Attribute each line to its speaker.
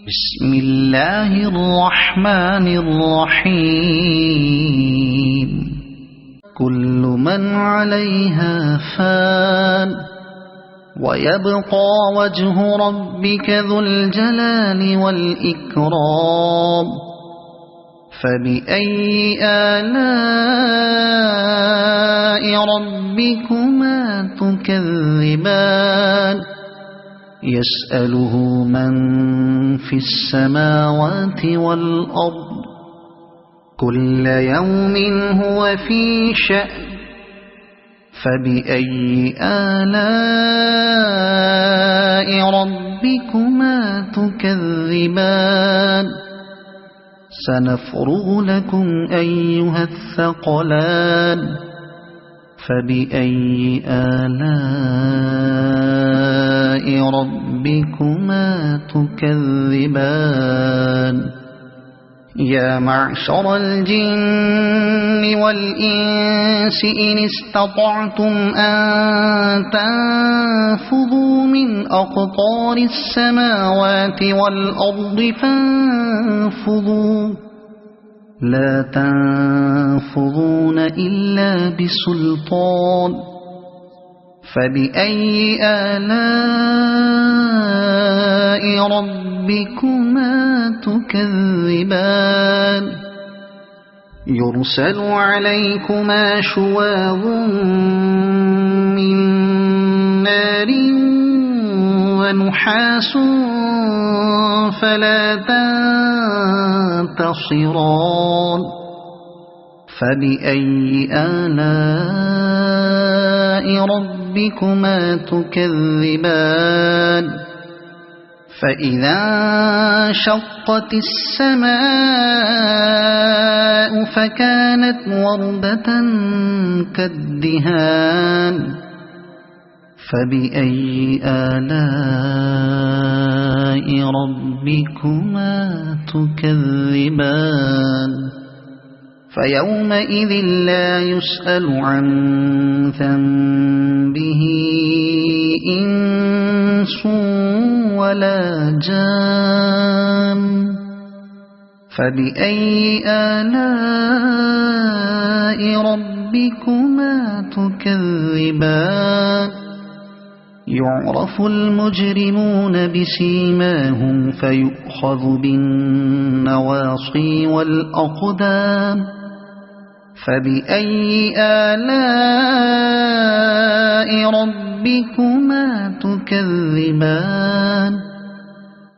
Speaker 1: بسم الله الرحمن الرحيم. كل من عليها فان ويبقى وجه ربك ذو الجلال والإكرام. فبأي آلاء ربكما تكذبان؟ يسأله من في السماوات والأرض كل يوم هو في شأن. فبأي آلاء ربكما تكذبان؟ سنفرغ لكم أيها الثقلان. فبأي آلاء ربكما تكذبان؟ يا معشر الجن والإنس إن استطعتم أن تنفذوا من أقطار السماوات والأرض فانفذوا لا تنفذون إلا بسلطان. فبأي آلاء ربكما تكذبان؟ يرسل عليكما شواظ من نار ونحاس فلا تنتصران. فبأي آلاء ربكما تكذبان؟ فإذا انشقت السماء فكانت وردة كالدهان. فبأي آلاء ربكما تكذبان؟ فيومئذ لا يسأل عن ذنبه إنس ولا جان. فبأي آلاء ربكما تكذبان؟ يعرف المجرمون بسيماهم فيؤخذ بالنواصي والأقدام. فبأي آلاء ربكما تكذبان؟